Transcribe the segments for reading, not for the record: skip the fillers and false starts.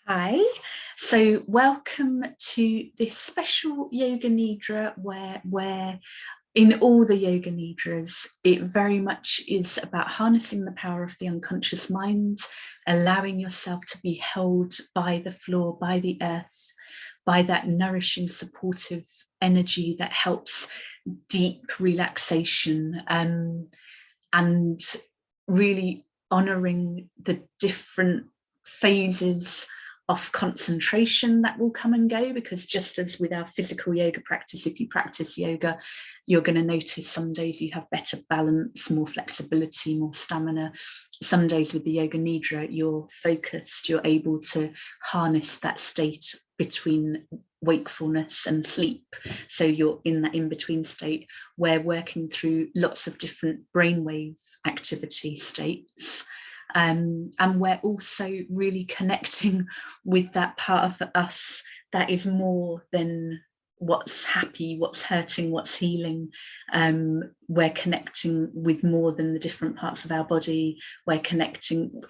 Hi, so welcome to this special Yoga Nidra where in all the Yoga Nidras, it very much is about harnessing the power of the unconscious mind, allowing yourself to be held by the floor, by the earth, by that nourishing, supportive energy that helps deep relaxation and really honouring the different phases of concentration that will come and go, because just as with our physical yoga practice, if you practice yoga, you're going to notice some days you have better balance, more flexibility, more stamina. Some days with the Yoga Nidra, you're focused, you're able to harness that state between wakefulness and sleep. So you're in that in-between state where working through lots of different brainwave activity states. And we're also really connecting with that part of us that is more than what's happy, what's hurting, what's healing. We're connecting with more than the different parts of our body. We're connecting.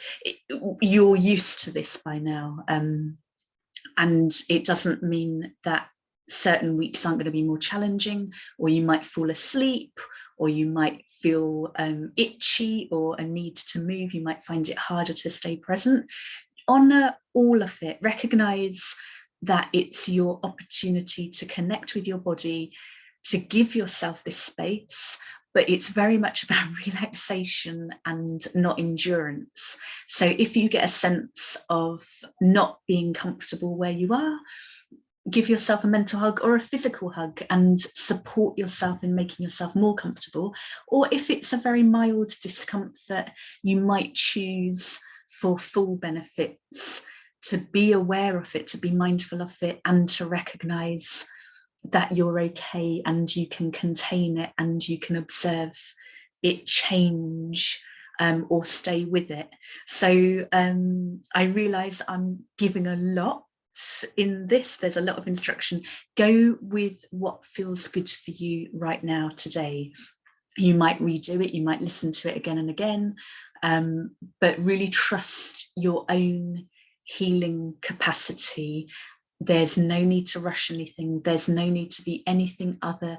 You're used to this by now. And it doesn't mean that certain weeks aren't going to be more challenging, or you might fall asleep, or you might feel itchy or a need to move. You might find it harder to stay present. Honor all of it. Recognize that it's your opportunity to connect with your body, to give yourself this space, but it's very much about relaxation and not endurance. So if you get a sense of not being comfortable where you are, give yourself a mental hug or a physical hug and support yourself in making yourself more comfortable. Or if it's a very mild discomfort, you might choose for full benefits to be aware of it, to be mindful of it, and to recognize that you're okay and you can contain it and you can observe it change or stay with it. So I realize I'm giving a lot in this. There's a lot of instruction. Go with what feels good for you right now today. You might redo it, you might listen to it again and again, but really trust your own healing capacity. There's no need to rush anything. There's no need to be anything other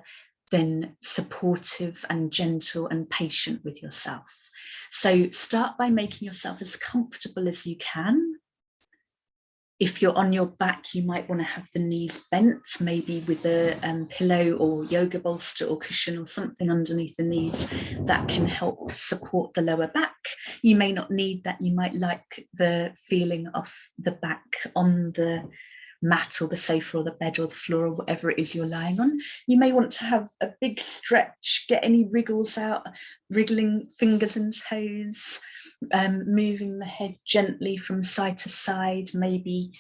than supportive and gentle and patient with yourself. So start by making yourself as comfortable as you can. If you're on your back, you might want to have the knees bent, maybe with a pillow or yoga bolster or cushion or something underneath the knees that can help support the lower back. You may not need that. You might like the feeling of the back on the mat or the sofa or the bed or the floor or whatever it is you're lying on. You may want to have a big stretch, get any wriggles out, wriggling fingers and toes, moving the head gently from side to side, maybe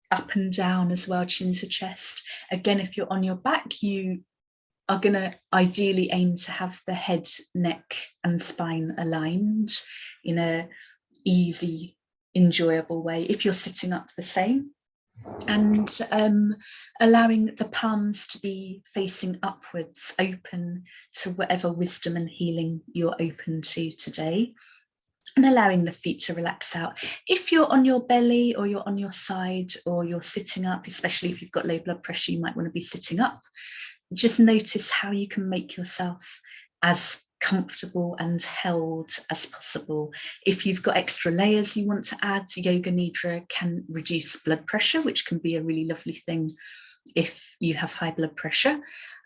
up and down as well, chin to chest. Again, if you're on your back, you are going to ideally aim to have the head, neck and spine aligned in a easy, enjoyable way. If you're sitting up, the same. And allowing the palms to be facing upwards, open to whatever wisdom and healing you're open to today, and allowing the feet to relax out. If you're on your belly or you're on your side or you're sitting up, especially if you've got low blood pressure, you might want to be sitting up. Just notice how you can make yourself as comfortable and held as possible. If you've got extra layers you want to add, Yoga Nidra can reduce blood pressure, which can be a really lovely thing if you have high blood pressure.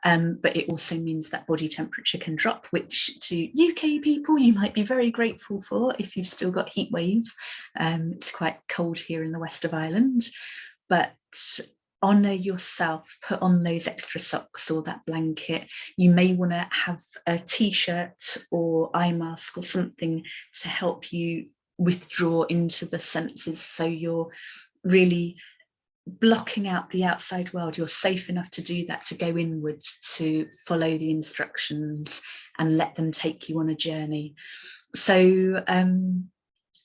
But it also means that body temperature can drop, which to UK people you might be very grateful for if you've still got heat wave. It's quite cold here in the west of Ireland, but honor yourself, put on those extra socks or that blanket. You may want to have a t-shirt or eye mask or something to help you withdraw into the senses, so you're really blocking out the outside world. You're safe enough to do that, to go inwards, to follow the instructions and let them take you on a journey. So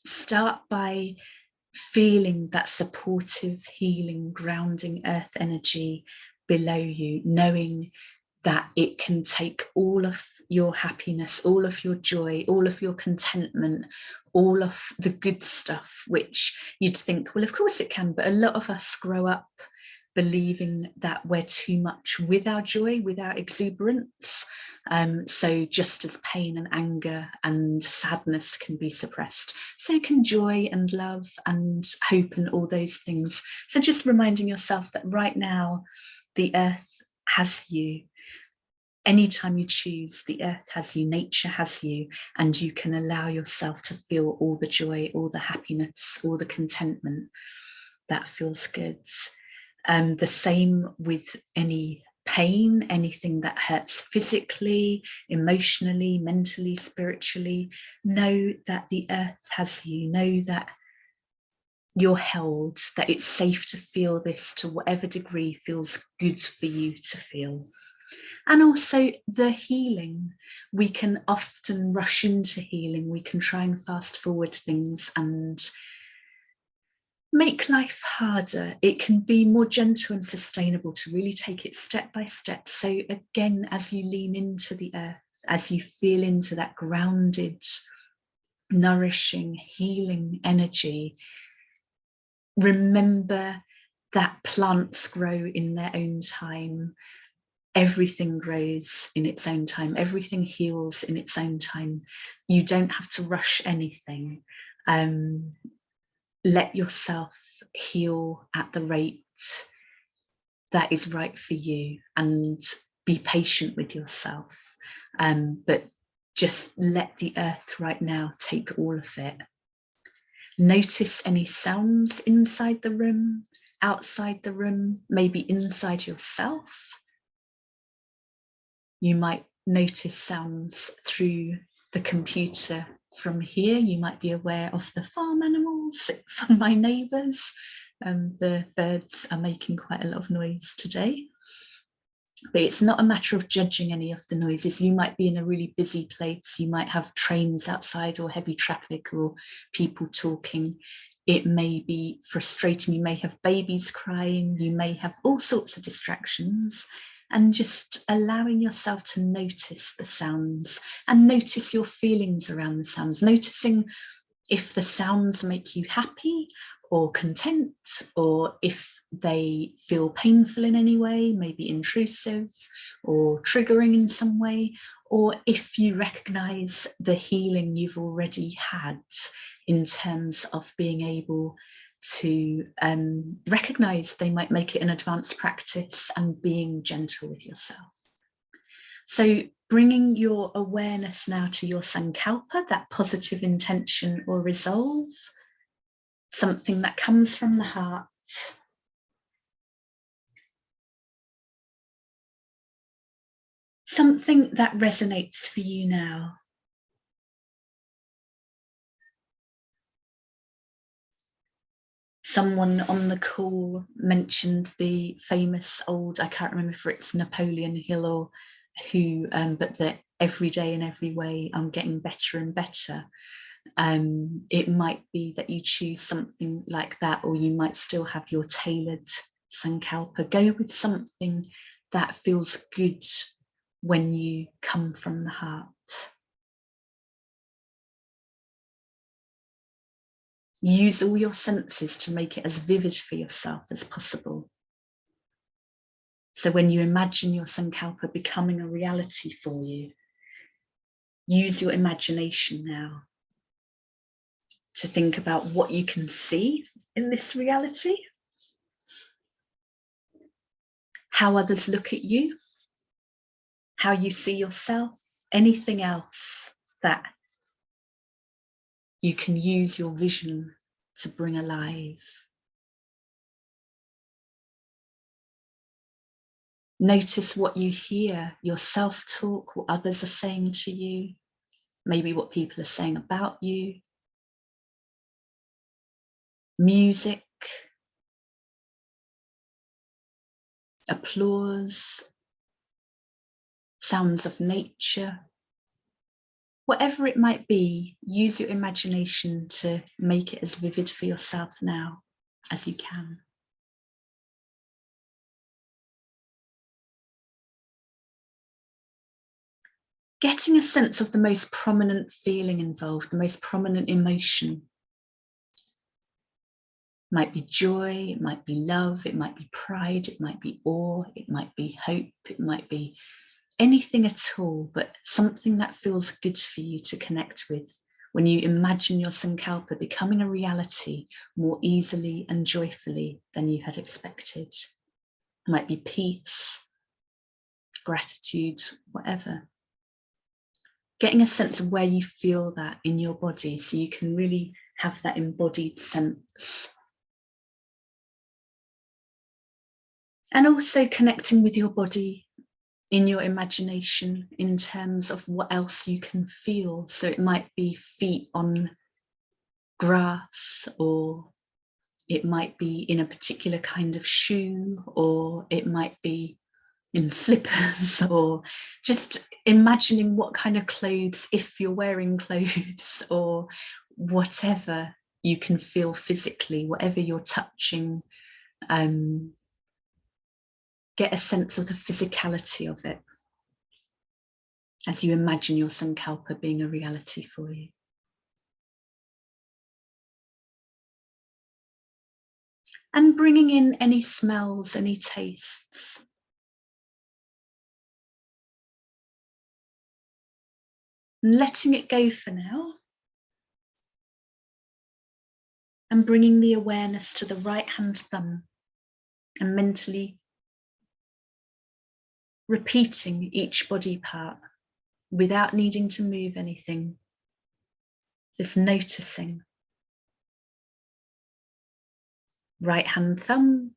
start by feeling that supportive, healing, grounding earth energy below you, knowing that it can take all of your happiness, all of your joy, all of your contentment, all of the good stuff, which you'd think, well, of course it can, but a lot of us grow up believing that we're too much with our joy, with our exuberance. So just as pain and anger and sadness can be suppressed, so can joy and love and hope and all those things. So just reminding yourself that right now, the earth has you. Anytime you choose, the earth has you, nature has you, and you can allow yourself to feel all the joy, all the happiness, all the contentment. That feels good. The same with any pain, anything that hurts physically, emotionally, mentally, spiritually. Know that the earth has you. Know that you're held, that it's safe to feel this to whatever degree feels good for you to feel. And also the healing. We can often rush into healing. We can try and fast forward things and make life harder. It can be more gentle and sustainable to really take it step by step. So again, as you lean into the earth, as you feel into that grounded, nourishing, healing energy, remember that plants grow in their own time. Everything grows in its own time. Everything heals in its own time. You don't have to rush anything. Let yourself heal at the rate that is right for you, and be patient with yourself. But just let the earth right now take all of it. Notice any sounds inside the room, outside the room, maybe inside yourself. You might notice sounds through the computer from here. You might be aware of the farm animals from my neighbours. The birds are making quite a lot of noise today. But it's not a matter of judging any of the noises. You might be in a really busy place. You might have trains outside or heavy traffic or people talking. It may be frustrating. You may have babies crying. You may have all sorts of distractions. And just allowing yourself to notice the sounds and notice your feelings around the sounds, noticing if the sounds make you happy or content, or if they feel painful in any way, maybe intrusive or triggering in some way, or if you recognize the healing you've already had in terms of being able to recognize they might make it an advanced practice, and being gentle with yourself. So bringing your awareness now to your sankalpa, that positive intention or resolve, something that comes from the heart. Something that resonates for you now. Someone on the call mentioned the famous old, I can't remember if it's Napoleon Hill or who, but that every day in every way I'm getting better and better. It might be that you choose something like that, or you might still have your tailored sankalpa. Go with something that feels good when you come from the heart. Use all your senses to make it as vivid for yourself as possible. So when you imagine your sankalpa becoming a reality for you, use your imagination now to think about what you can see in this reality, how others look at you, how you see yourself, anything else that you can use your vision to bring alive. Notice what you hear, your self-talk, what others are saying to you, maybe what people are saying about you. Music, applause, sounds of nature. Whatever it might be, use your imagination to make it as vivid for yourself now as you can. Getting a sense of the most prominent feeling involved, the most prominent emotion. It might be joy, it might be love, it might be pride, it might be awe, it might be hope, it might be anything at all, but something that feels good for you to connect with when you imagine your Sankalpa becoming a reality more easily and joyfully than you had expected. It might be peace, gratitude, whatever. Getting a sense of where you feel that in your body so you can really have that embodied sense. And also connecting with your body in your imagination in terms of what else you can feel. So it might be feet on grass, or it might be in a particular kind of shoe, or it might be in slippers, or just imagining what kind of clothes, if you're wearing clothes, or whatever you can feel physically, whatever you're touching. Get a sense of the physicality of it as you imagine your Sankalpa being a reality for you. And bringing in any smells, any tastes. And letting it go for now. And bringing the awareness to the right hand thumb and mentally repeating each body part without needing to move anything. Just noticing. Right hand thumb,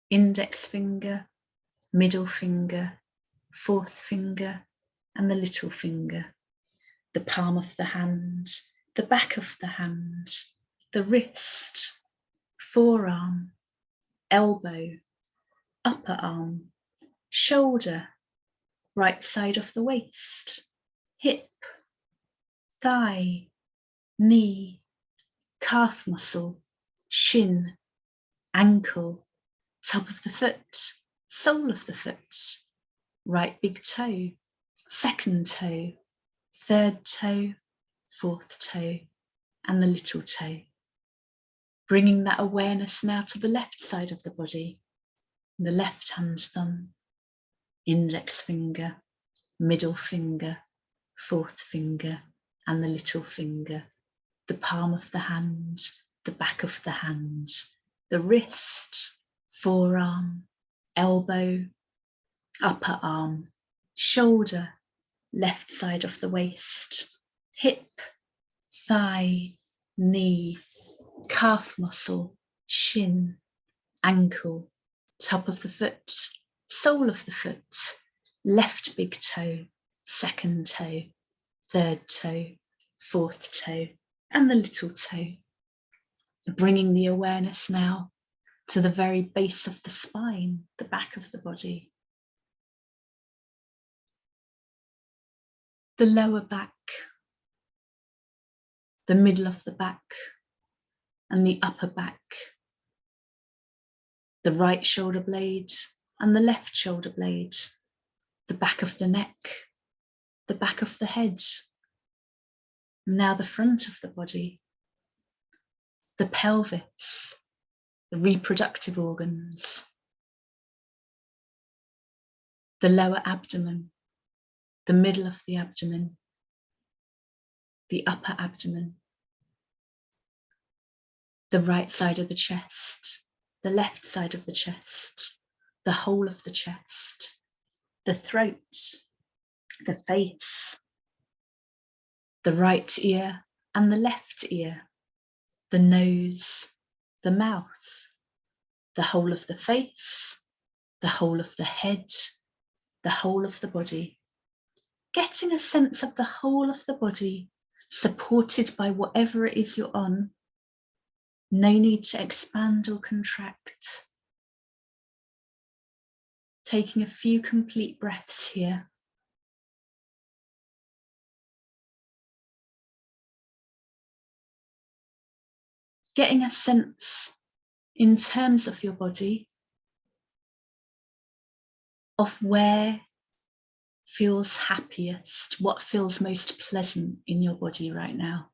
index finger, middle finger, fourth finger, and the little finger. The palm of the hand, the back of the hand, the wrist, forearm, elbow, upper arm, shoulder, right side of the waist, hip, thigh, knee, calf muscle, shin, ankle, top of the foot, sole of the foot, right big toe, second toe, third toe, fourth toe, and the little toe. Bringing that awareness now to the left side of the body, the left hand thumb, index finger, middle finger, fourth finger, and the little finger, the palm of the hand, the back of the hand, the wrist, forearm, elbow, upper arm, shoulder, left side of the waist, hip, thigh, knee, calf muscle, shin, ankle, top of the foot, sole of the foot, left big toe, second toe, third toe, fourth toe, and the little toe. Bringing the awareness now to the very base of the spine, the back of the body. The lower back, the middle of the back, and the upper back. The right shoulder blade and the left shoulder blade. The back of the neck, the back of the head. Now the front of the body. The pelvis, the reproductive organs. The lower abdomen, the middle of the abdomen, the upper abdomen, the right side of the chest, the left side of the chest, the whole of the chest, the throat, the face, the right ear and the left ear, the nose, the mouth, the whole of the face, the whole of the head, the whole of the body. Getting a sense of the whole of the body supported by whatever it is you're on. No need to expand or contract. Taking a few complete breaths here. Getting a sense in terms of your body of where feels happiest? What feels most pleasant in your body right now?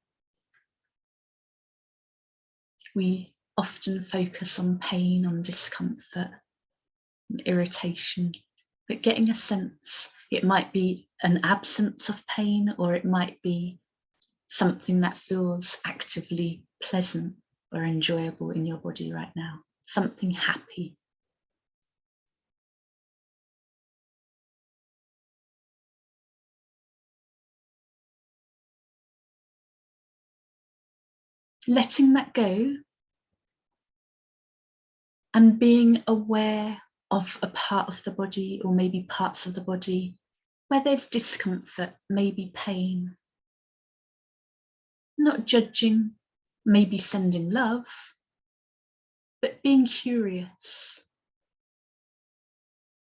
We often focus on pain, on discomfort, and irritation, but getting a sense, it might be an absence of pain, or it might be something that feels actively pleasant or enjoyable in your body right now, something happy. Letting that go and being aware of a part of the body, or maybe parts of the body where there's discomfort, maybe pain. Not judging, maybe sending love, but being curious.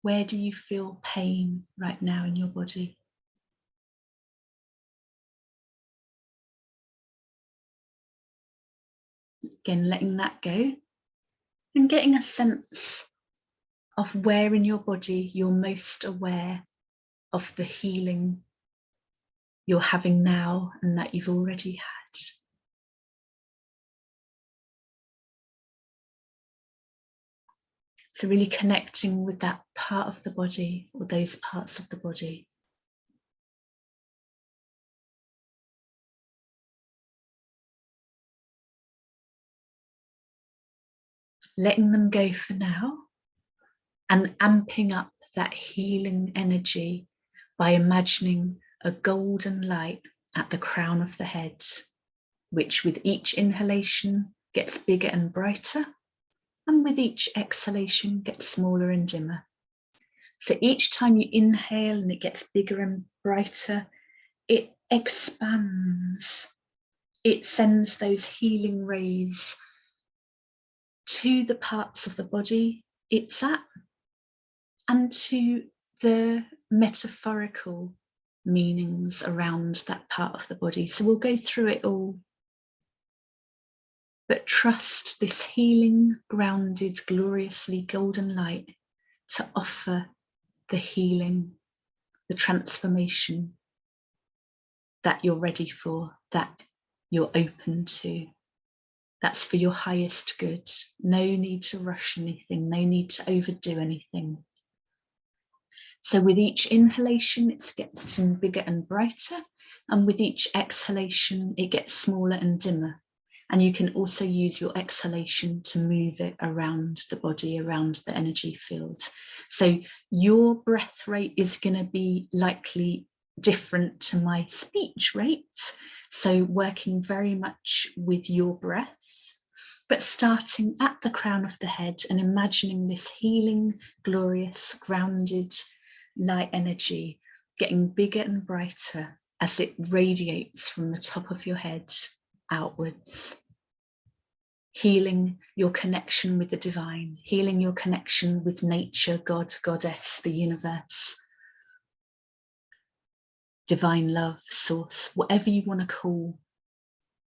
Where do you feel pain right now in your body? Again, letting that go and getting a sense of where in your body you're most aware of the healing you're having now and that you've already had. So really connecting with that part of the body, or those parts of the body. Letting them go for now and amping up that healing energy by imagining a golden light at the crown of the head, which with each inhalation gets bigger and brighter, and with each exhalation gets smaller and dimmer. So each time you inhale and it gets bigger and brighter, it expands. It sends those healing rays to the parts of the body it's at, and to the metaphorical meanings around that part of the body. So we'll go through it all. But trust this healing, grounded, gloriously golden light to offer the healing, the transformation that you're ready for, that you're open to. That's for your highest good. No need to rush anything, no need to overdo anything. So with each inhalation, it gets bigger and brighter, and with each exhalation, it gets smaller and dimmer. And you can also use your exhalation to move it around the body, around the energy field. So your breath rate is going to be likely different to my speech rate. So working very much with your breath, but starting at the crown of the head and imagining this healing, glorious, grounded light energy getting bigger and brighter as it radiates from the top of your head outwards. Healing your connection with the divine, healing your connection with nature, God, goddess, the universe, divine love, source, whatever you want to call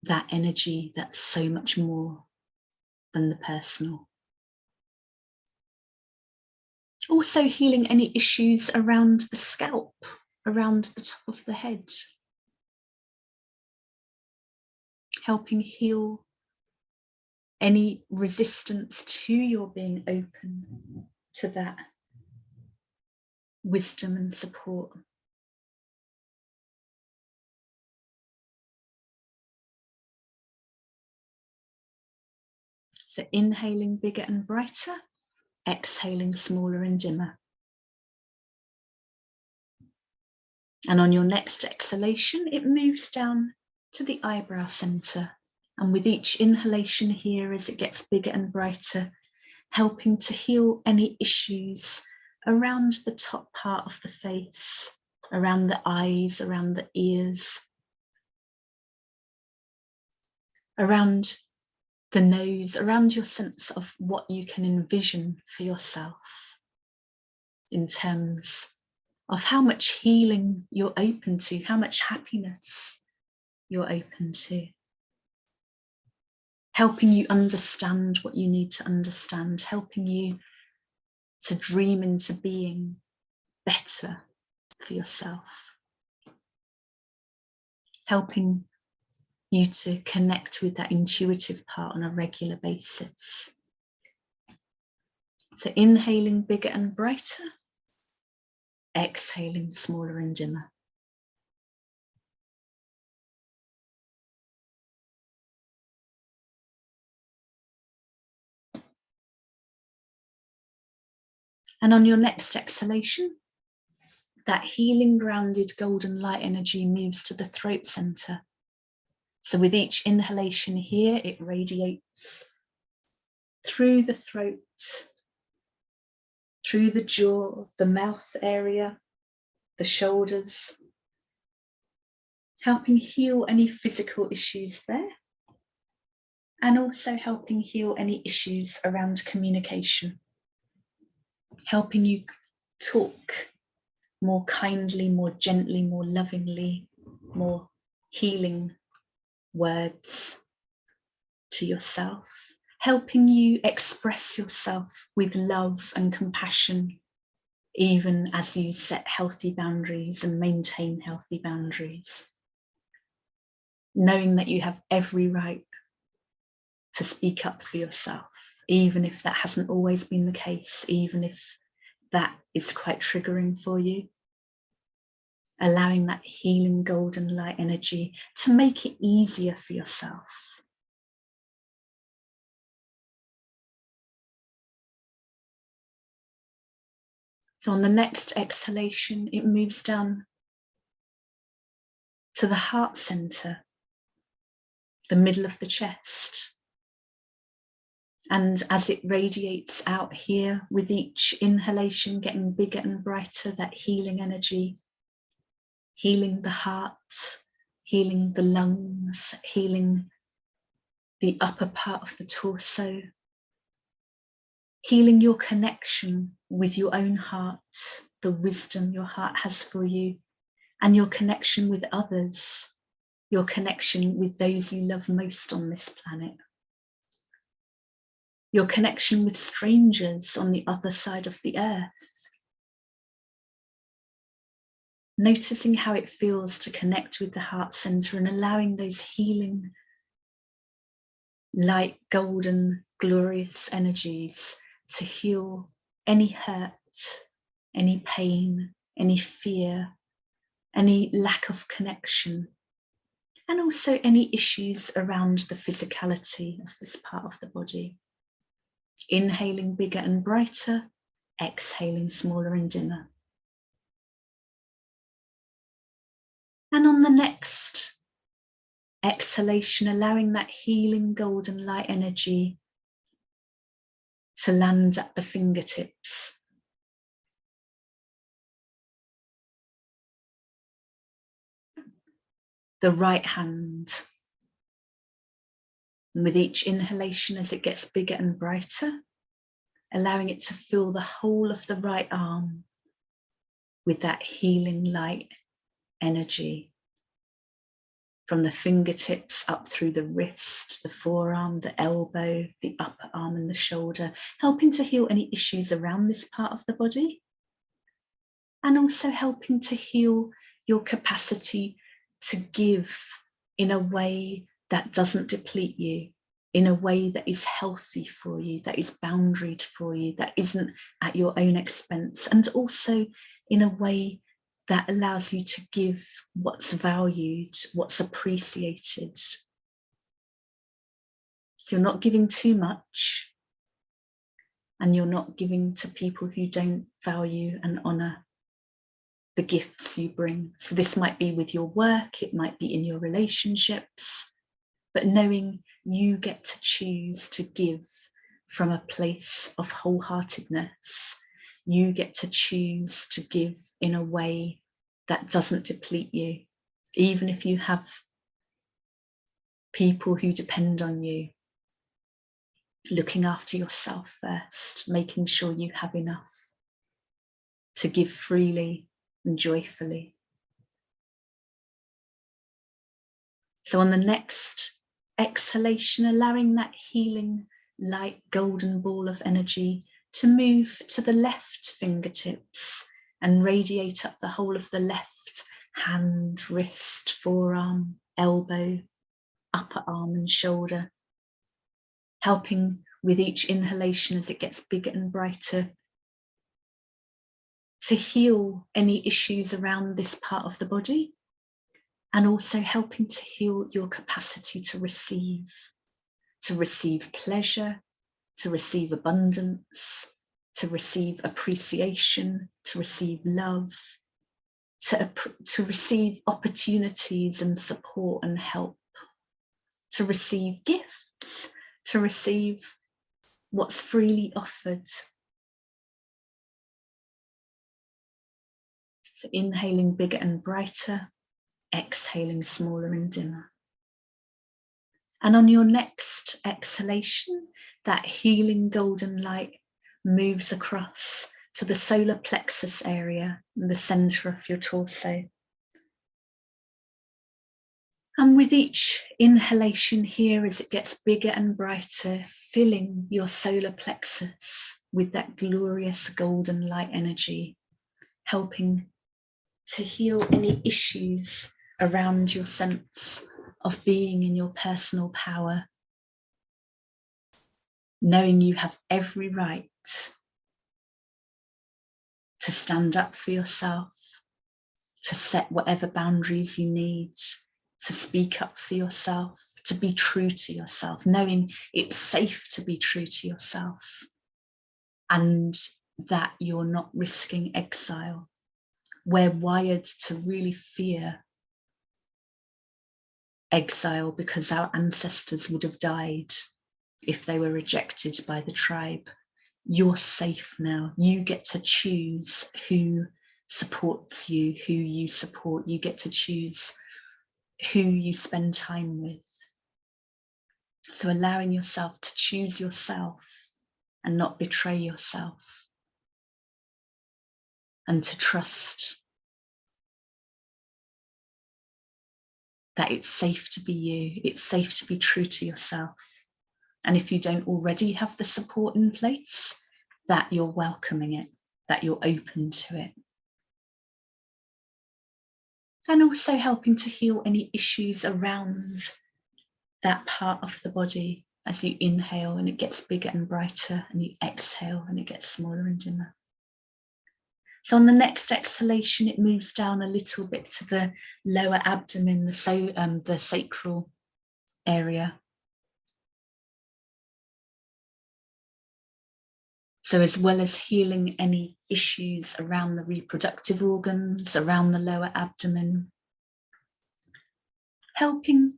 that energy that's so much more than the personal. Also healing any issues around the scalp, around the top of the head. Helping heal any resistance to your being open to that wisdom and support. So inhaling bigger and brighter, exhaling smaller and dimmer. And on your next exhalation, it moves down to the eyebrow center. And with each inhalation here, as it gets bigger and brighter, helping to heal any issues around the top part of the face, around the eyes, around the ears, around the nose, around your sense of what you can envision for yourself in terms of how much healing you're open to, how much happiness you're open to. Helping you understand what you need to understand, helping you to dream into being better, for yourself, helping you to connect with that intuitive part on a regular basis. So inhaling bigger and brighter, exhaling smaller and dimmer. And on your next exhalation, that healing, grounded, golden light energy moves to the throat center. So with each inhalation here, it radiates through the throat, through the jaw, the mouth area, the shoulders, helping heal any physical issues there, and also helping heal any issues around communication, helping you talk more kindly, more gently, more lovingly, more healing words to yourself, helping you express yourself with love and compassion, even as you set healthy boundaries and maintain healthy boundaries, knowing that you have every right to speak up for yourself, even if that hasn't always been the case, even if that is quite triggering for you. Allowing that healing golden light energy to make it easier for yourself. So on the next exhalation, it moves down to the heart center, the middle of the chest. And as it radiates out here with each inhalation getting bigger and brighter, that healing energy, healing the heart, healing the lungs, healing the upper part of the torso, healing your connection with your own heart, the wisdom your heart has for you, and your connection with others, your connection with those you love most on this planet, your connection with strangers on the other side of the earth. Noticing how it feels to connect with the heart center and allowing those healing, light, golden, glorious energies to heal any hurt, any pain, any fear, any lack of connection, and also any issues around the physicality of this part of the body. Inhaling bigger and brighter, exhaling smaller and dimmer. And on the next exhalation, allowing that healing golden light energy to land at the fingertips. The right hand. And with each inhalation, as it gets bigger and brighter, allowing it to fill the whole of the right arm with that healing light energy. From the fingertips up through the wrist, the forearm, the elbow, the upper arm and the shoulder, helping to heal any issues around this part of the body. And also helping to heal your capacity to give in a way that doesn't deplete you, in a way that is healthy for you, that is boundaried for you, that isn't at your own expense, and also in a way that allows you to give what's valued, what's appreciated. So you're not giving too much, and you're not giving to people who don't value and honour the gifts you bring. So this might be with your work, it might be in your relationships, but knowing you get to choose to give from a place of wholeheartedness. You get to choose to give in a way that doesn't deplete you, even if you have people who depend on you. Looking after yourself first, making sure you have enough to give freely and joyfully. So on the next exhalation, allowing that healing light golden ball of energy to move to the left fingertips, and radiate up the whole of the left hand, wrist, forearm, elbow, upper arm and shoulder, helping with each inhalation as it gets bigger and brighter to heal any issues around this part of the body, and also helping to heal your capacity to receive pleasure, to receive abundance, to receive appreciation, to receive love, to receive opportunities and support and help, to receive gifts, to receive what's freely offered. So inhaling bigger and brighter, exhaling smaller and dimmer. And on your next exhalation, that healing golden light moves across to the solar plexus area in the center of your torso. And with each inhalation here, as it gets bigger and brighter, filling your solar plexus with that glorious golden light energy, helping to heal any issues around your sense of being in your personal power, knowing you have every right to stand up for yourself, to set whatever boundaries you need, to speak up for yourself, to be true to yourself, knowing it's safe to be true to yourself, and that you're not risking exile. We're wired to really fear exile because our ancestors would have died if they were rejected by the tribe. You're safe now. You get to choose who supports you, who you support. You get to choose who you spend time with. So allowing yourself to choose yourself and not betray yourself, and to trust that it's safe to be you, it's safe to be true to yourself. And if you don't already have the support in place, that you're welcoming it, that you're open to it. And also helping to heal any issues around that part of the body as you inhale and it gets bigger and brighter, and you exhale and it gets smaller and dimmer. So on the next exhalation, it moves down a little bit to the lower abdomen, the sacral area. So as well as healing any issues around the reproductive organs, around the lower abdomen, helping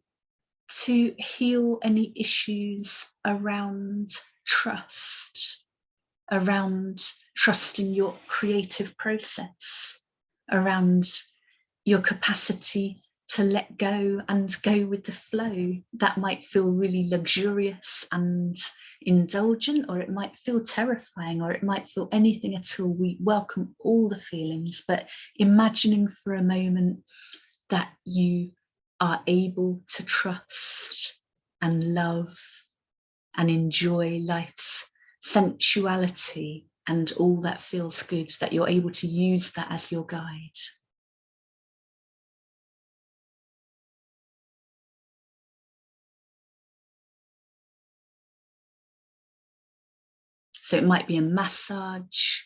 to heal any issues around trust, around trusting your creative process, around your capacity to let go and go with the flow. That might feel really luxurious and indulgent, or it might feel terrifying, or it might feel anything at all. We welcome all the feelings, but imagining for a moment that you are able to trust and love and enjoy life's sensuality and all that feels good, that you're able to use that as your guide. So it might be a massage,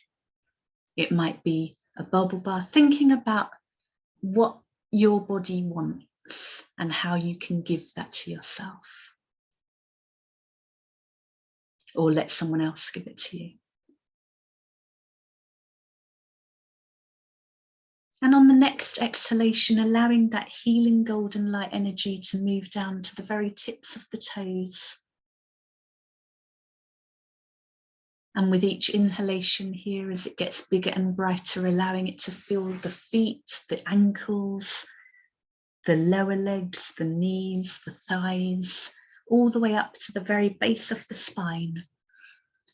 it might be a bubble bath, thinking about what your body wants and how you can give that to yourself, or let someone else give it to you. And on the next exhalation, allowing that healing golden light energy to move down to the very tips of the toes. And with each inhalation here, as it gets bigger and brighter, allowing it to feel the feet, the ankles, the lower legs, the knees, the thighs, all the way up to the very base of the spine,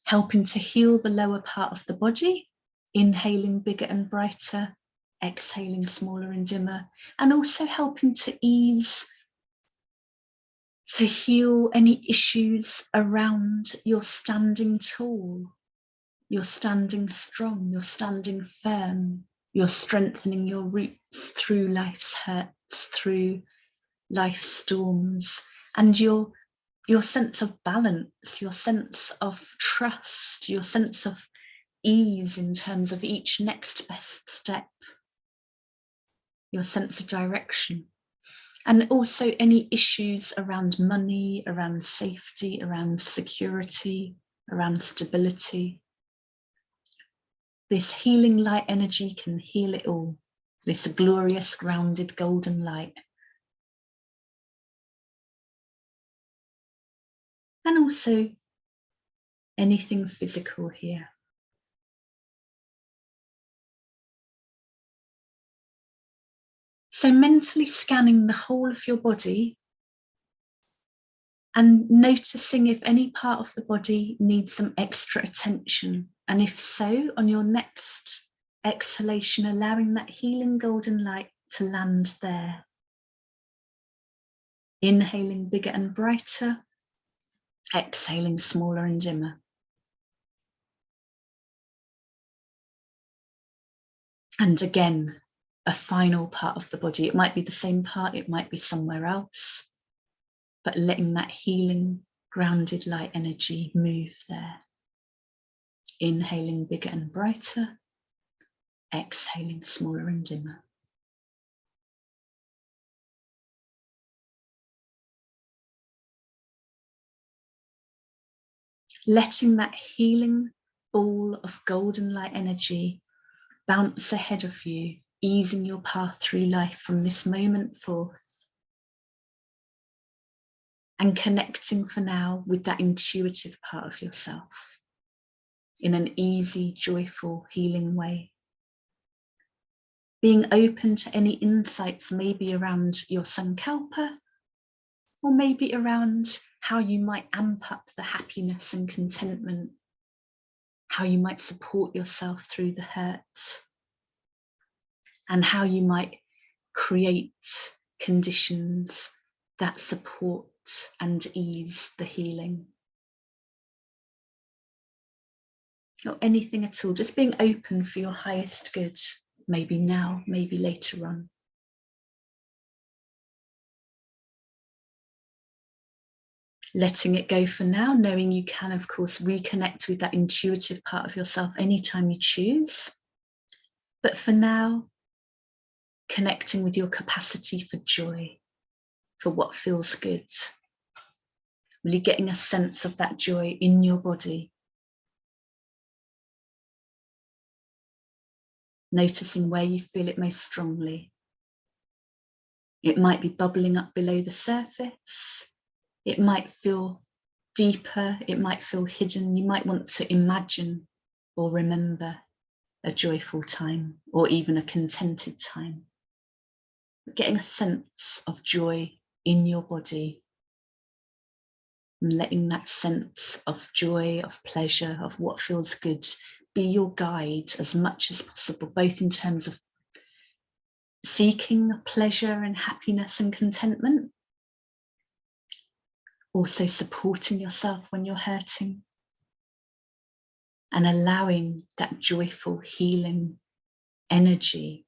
helping to heal the lower part of the body, inhaling bigger and brighter, exhaling smaller and dimmer, and also helping to ease, to heal any issues around your standing tall, you're standing strong, you're standing firm, You're strengthening your roots through life's hurts, through life's storms, and your sense of balance, your sense of trust, your sense of ease in terms of each next best step, your sense of direction. And also any issues around money, around safety, around security, around stability. This healing light energy can heal it all. This glorious, grounded, golden light. And also anything physical here. So mentally scanning the whole of your body and noticing if any part of the body needs some extra attention. And if so, on your next exhalation, allowing that healing golden light to land there. Inhaling bigger and brighter, exhaling smaller and dimmer. And again, a final part of the body. It might be the same part, it might be somewhere else, but letting that healing, grounded light energy move there. Inhaling bigger and brighter, exhaling smaller and dimmer. Letting that healing ball of golden light energy bounce ahead of you, easing your path through life from this moment forth. And connecting for now with that intuitive part of yourself in an easy, joyful, healing way. Being open to any insights maybe around your sankalpa, or maybe around how you might amp up the happiness and contentment, how you might support yourself through the hurt, and how you might create conditions that support and ease the healing. Or anything at all, just being open for your highest good, maybe now, maybe later on. Letting it go for now, knowing you can, of course, reconnect with that intuitive part of yourself anytime you choose. But for now, connecting with your capacity for joy, for what feels good. Really getting a sense of that joy in your body. Noticing where you feel it most strongly. It might be bubbling up below the surface. It might feel deeper, it might feel hidden. You might want to imagine or remember a joyful time or even a contented time. But getting a sense of joy in your body and letting that sense of joy, of pleasure, of what feels good be your guide as much as possible, both in terms of seeking pleasure and happiness and contentment, also supporting yourself when you're hurting, and allowing that joyful, healing energy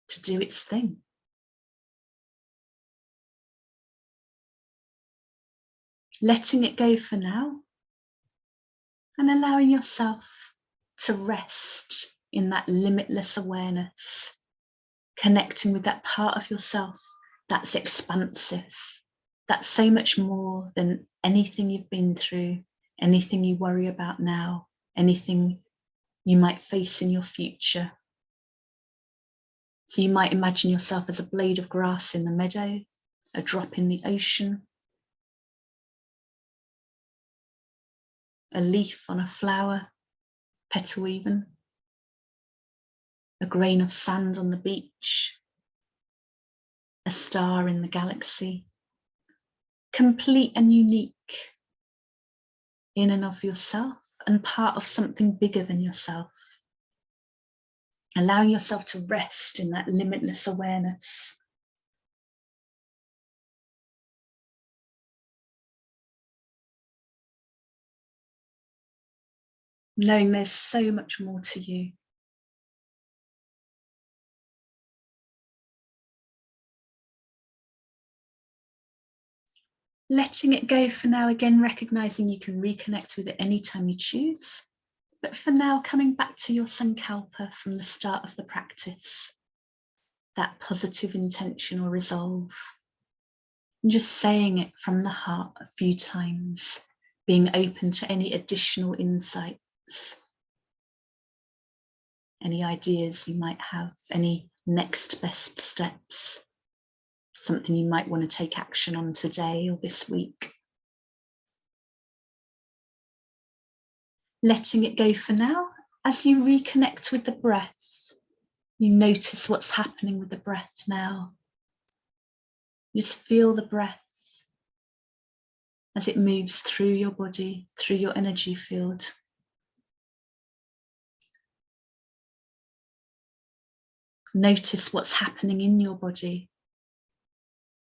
to do its thing. Letting it go for now, and allowing yourself to rest in that limitless awareness, connecting with that part of yourself that's expansive, that's so much more than anything you've been through, anything you worry about now, anything you might face in your future. So you might imagine yourself as a blade of grass in the meadow, a drop in the ocean, a leaf on a flower, petal even, a grain of sand on the beach, a star in the galaxy, complete and unique in and of yourself and part of something bigger than yourself. Allowing yourself to rest in that limitless awareness. Knowing there's so much more to you. Letting it go for now, again, recognizing you can reconnect with it anytime you choose. But for now, coming back to your sankalpa from the start of the practice, that positive intention or resolve, and just saying it from the heart a few times, being open to any additional insights, any ideas you might have, any next best steps, something you might want to take action on today or this week. Letting it go for now. As you reconnect with the breath, you notice what's happening with the breath now. Just feel the breath as it moves through your body, through your energy field. Notice what's happening in your body.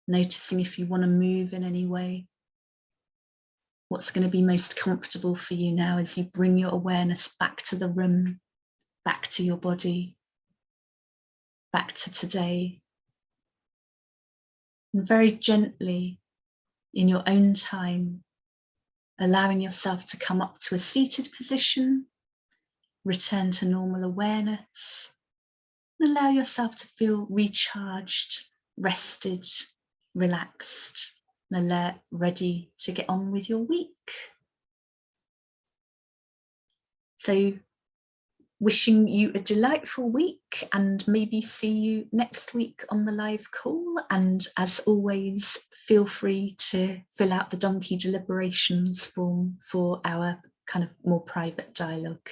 Noticing if you want to move in any way. What's going to be most comfortable for you now as you bring your awareness back to the room, back to your body, back to today. And very gently, in your own time, allowing yourself to come up to a seated position, return to normal awareness, and allow yourself to feel recharged, rested, relaxed, and alert, ready to get on with your week. So, wishing you a delightful week, and maybe see you next week on the live call. And as always, feel free to fill out the donkey deliberations form for our kind of more private dialogue.